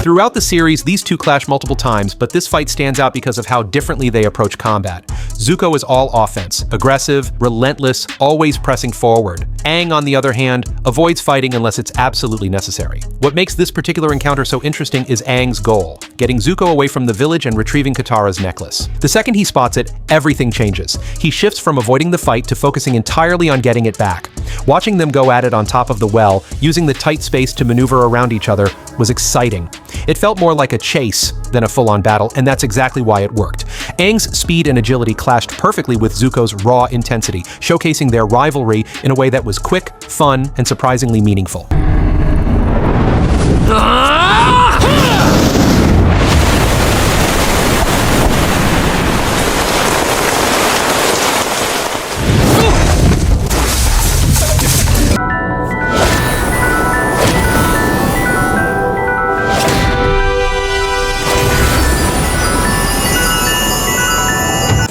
Throughout the series, these two clash multiple times, but this fight stands out because of how differently they approach combat. Zuko is all offense, aggressive, relentless, always pressing forward. Aang, on the other hand, avoids fighting unless it's absolutely necessary. What makes this particular encounter so interesting is Aang's goal, getting Zuko away from the village and retrieving Qatara's necklace. The second he spots it, everything changes. He shifts from avoiding the fight to focusing entirely on getting it back. Watching them go at it on top of the well, using the tight space to maneuver around each other, was exciting. It felt more like a chase than a full-on battle, and that's exactly why it worked. Aang's speed and agility clashed perfectly with Zuko's raw intensity, showcasing their rivalry in a way that was quick, fun, and surprisingly meaningful.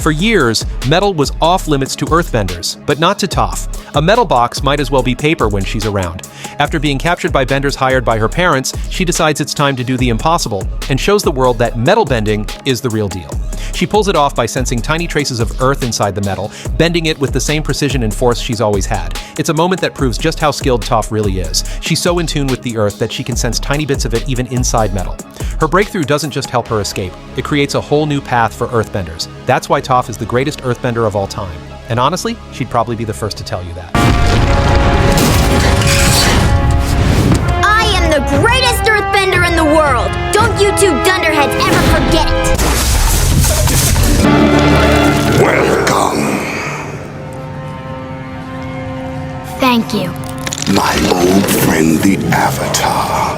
For years, metal was off-limits to earthbenders, but not to Toph. A metal box might as well be paper when she's around. After being captured by benders hired by her parents, she decides it's time to do the impossible, and shows the world that metal bending is the real deal. She pulls it off by sensing tiny traces of earth inside the metal, bending it with the same precision and force she's always had. It's a moment that proves just how skilled Toph really is. She's so in tune with the earth that she can sense tiny bits of it even inside metal. Her breakthrough doesn't just help her escape, it creates a whole new path for earthbenders. That's why Toph is the greatest earthbender of all time. And honestly, she'd probably be the first to tell you that. I am the greatest earthbender in the world! Don't you two dunderheads ever forget it! Welcome, Thank you. my old friend the Avatar.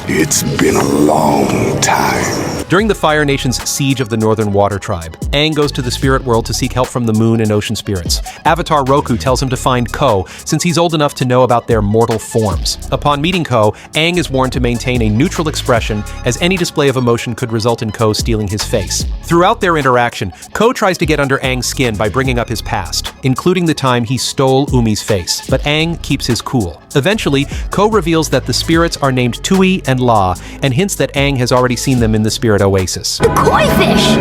It's been a long time. During the Fire Nation's siege of the Northern Water Tribe, Aang goes to the spirit world to seek help from the moon and ocean spirits. Avatar Roku tells him to find Ko, since he's old enough to know about their mortal forms. Upon meeting Ko, Aang is warned to maintain a neutral expression, as any display of emotion could result in Ko stealing his face. Throughout their interaction, Ko tries to get under Aang's skin by bringing up his past, including the time he stole Umi's face, but Aang keeps his cool. Eventually, Ko reveals that the spirits are named Tui and La, and hints that Aang has already seen them in the spirit oasis. The koi fish!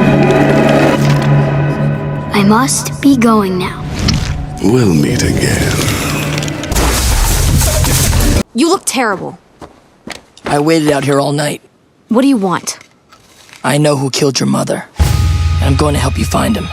I must be going now. We'll meet again. You look terrible. I waited out here all night. What do you want? I know who killed your mother, and I'm going to help you find him.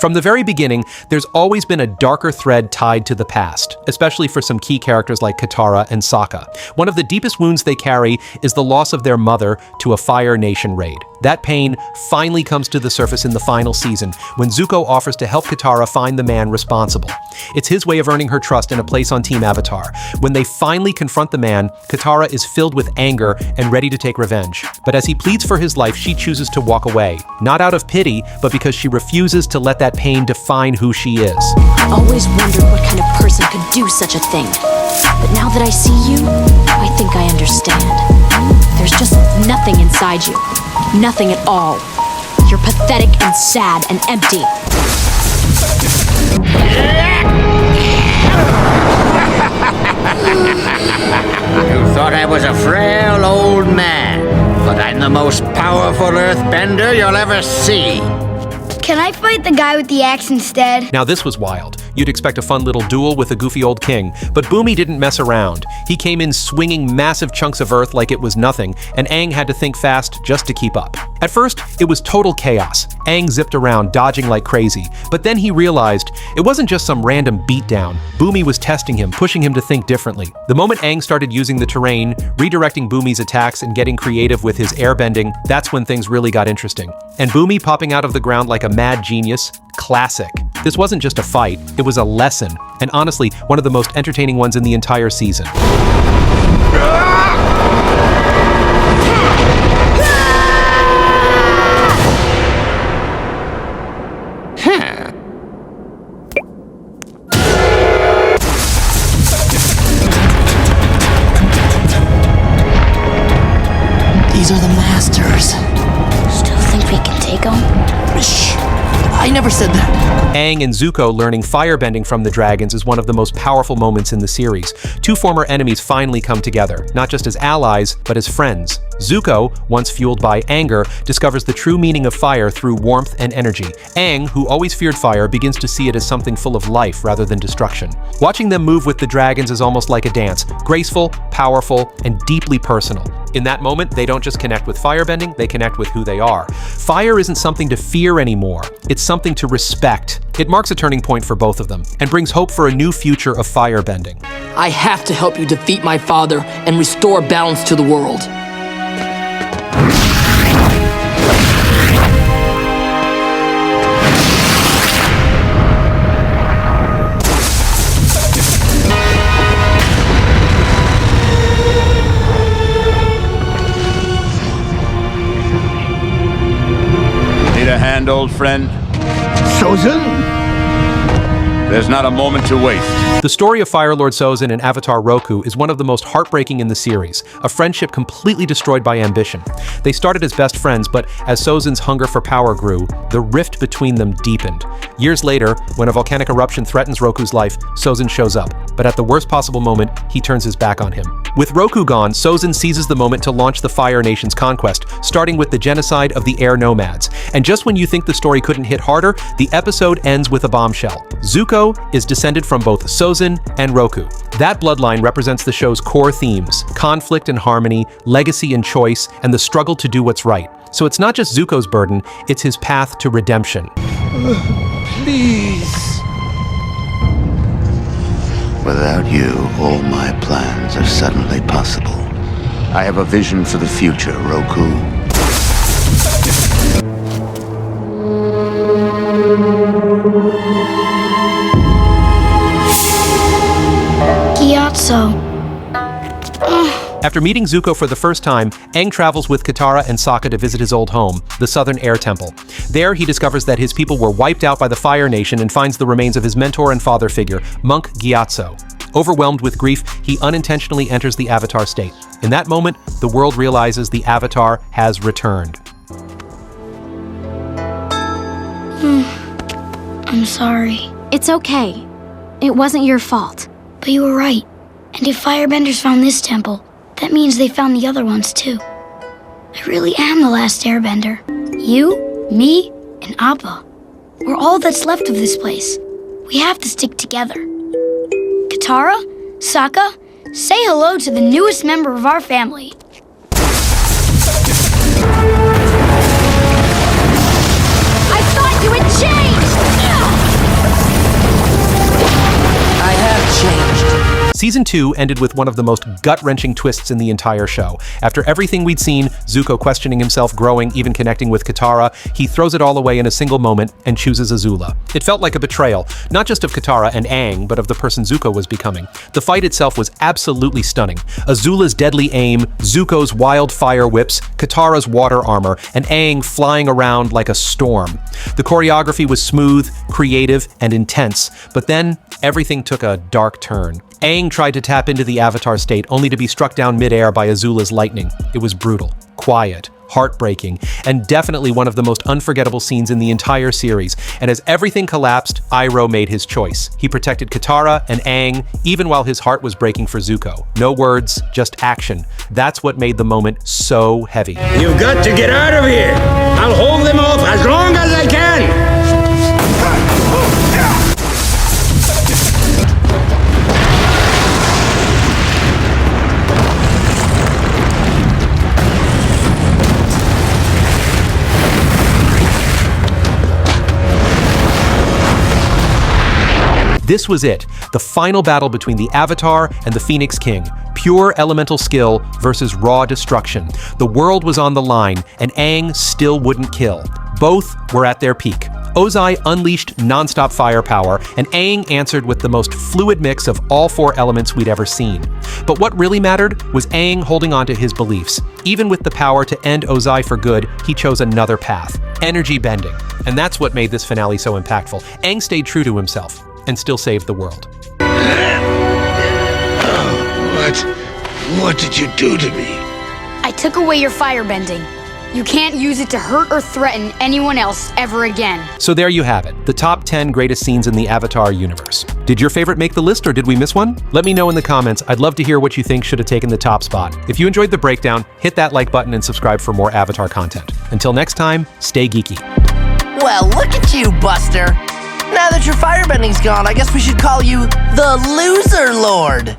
From the very beginning, there's always been a darker thread tied to the past, especially for some key characters like Qatara and Sokka. One of the deepest wounds they carry is the loss of their mother to a Fire Nation raid. That pain finally comes to the surface in the final season, when Zuko offers to help Qatara find the man responsible. It's his way of earning her trust and a place on Team Avatar. When they finally confront the man, Qatara is filled with anger and ready to take revenge. But as he pleads for his life, she chooses to walk away. Not out of pity, but because she refuses to let that pain define who she is. I always wondered what kind of person could do such a thing. But now that I see you, I think I understand. There's just nothing inside you. Nothing at all. You're pathetic and sad and empty. You thought I was a frail old man, but I'm the most powerful earthbender you'll ever see. Can I fight the guy with the axe instead? Now this was wild. You'd expect a fun little duel with a goofy old king, but Boommy didn't mess around. He came in swinging massive chunks of earth like it was nothing, and Aang had to think fast just to keep up. At first, it was total chaos. Aang zipped around, dodging like crazy, but then he realized it wasn't just some random beatdown. Boommy was testing him, pushing him to think differently. The moment Aang started using the terrain, redirecting Boomy's attacks and getting creative with his airbending, that's when things really got interesting. And Boommy popping out of the ground like a mad genius? Classic. This wasn't just a fight, it was a lesson, and honestly, one of the most entertaining ones in the entire season. These are the masters. Still think we can take him? Shh. I never said that. Aang and Zuko learning firebending from the dragons is one of the most powerful moments in the series. Two former enemies finally come together, not just as allies, but as friends. Zuko, once fueled by anger, discovers the true meaning of fire through warmth and energy. Aang, who always feared fire, begins to see it as something full of life rather than destruction. Watching them move with the dragons is almost like a dance, graceful, powerful, and deeply personal. In that moment, they don't just connect with firebending, they connect with who they are. Fire isn't something to fear anymore, it's something to respect. It marks a turning point for both of them, and brings hope for a new future of firebending. I have to help you defeat my father and restore balance to the world. Need a hand, old friend? Sozin? There's not a moment to waste. The story of Fire Lord Sozin and Avatar Roku is one of the most heartbreaking in the series, a friendship completely destroyed by ambition. They started as best friends, but as Sozin's hunger for power grew, the rift between them deepened. Years later, when a volcanic eruption threatens Roku's life, Sozin shows up, but at the worst possible moment, he turns his back on him. With Roku gone, Sozin seizes the moment to launch the Fire Nation's conquest, starting with the genocide of the air nomads. And just when you think the story couldn't hit harder, the episode ends with a bombshell. Zuko is descended from both Sozin and Roku. That bloodline represents the show's core themes: conflict and harmony, legacy and choice, and the struggle to do what's right. So it's not just Zuko's burden, it's his path to redemption. Please. Without you, all my plans are suddenly possible. I have a vision for the future, Roku. After meeting Zuko for the first time, Aang travels with Qatara and Sokka to visit his old home, the Southern Air Temple. There, he discovers that his people were wiped out by the Fire Nation and finds the remains of his mentor and father figure, Monk Gyatso. Overwhelmed with grief, he unintentionally enters the Avatar state. In that moment, the world realizes the Avatar has returned. I'm sorry. It's okay. It wasn't your fault. But you were right. And if Firebenders found this temple, that means they found the other ones too. I really am the last Airbender. You, me, and Appa. We're all that's left of this place. We have to stick together. Qatara, Sokka, say hello to the newest member of our family. I thought you had changed! I have changed. Season 2 ended with one of the most gut-wrenching twists in the entire show. After everything we'd seen, Zuko questioning himself, growing, even connecting with Qatara, he throws it all away in a single moment and chooses Azula. It felt like a betrayal, not just of Qatara and Aang, but of the person Zuko was becoming. The fight itself was absolutely stunning. Azula's deadly aim, Zuko's wild fire whips, Katara's water armor, and Aang flying around like a storm. The choreography was smooth, creative, and intense, but then everything took a dark turn. Aang tried to tap into the Avatar state only to be struck down midair by Azula's lightning. It was brutal, quiet, heartbreaking, and definitely one of the most unforgettable scenes in the entire series. And as everything collapsed, Iroh made his choice. He protected Qatara and Aang, even while his heart was breaking for Zuko. No words, just action. That's what made the moment so heavy. You've got to get out of here! I'll hold them off as long as I can! This was it, the final battle between the Avatar and the Phoenix King. Pure elemental skill versus raw destruction. The world was on the line, and Aang still wouldn't kill. Both were at their peak. Ozai unleashed non-stop firepower, and Aang answered with the most fluid mix of all four elements we'd ever seen. But what really mattered was Aang holding on to his beliefs. Even with the power to end Ozai for good, he chose another path, energy bending. And that's what made this finale so impactful. Aang stayed true to himself and still saved the world. What did you do to me? I took away your firebending. You can't use it to hurt or threaten anyone else ever again. So there you have it, the top 10 greatest scenes in the Avatar universe. Did your favorite make the list or did we miss one? Let me know in the comments. I'd love to hear what you think should have taken the top spot. If you enjoyed the breakdown, hit that like button and subscribe for more Avatar content. Until next time, stay geeky. Well, look at you, Buster. Now that your firebending's gone, I guess we should call you the Loser Lord.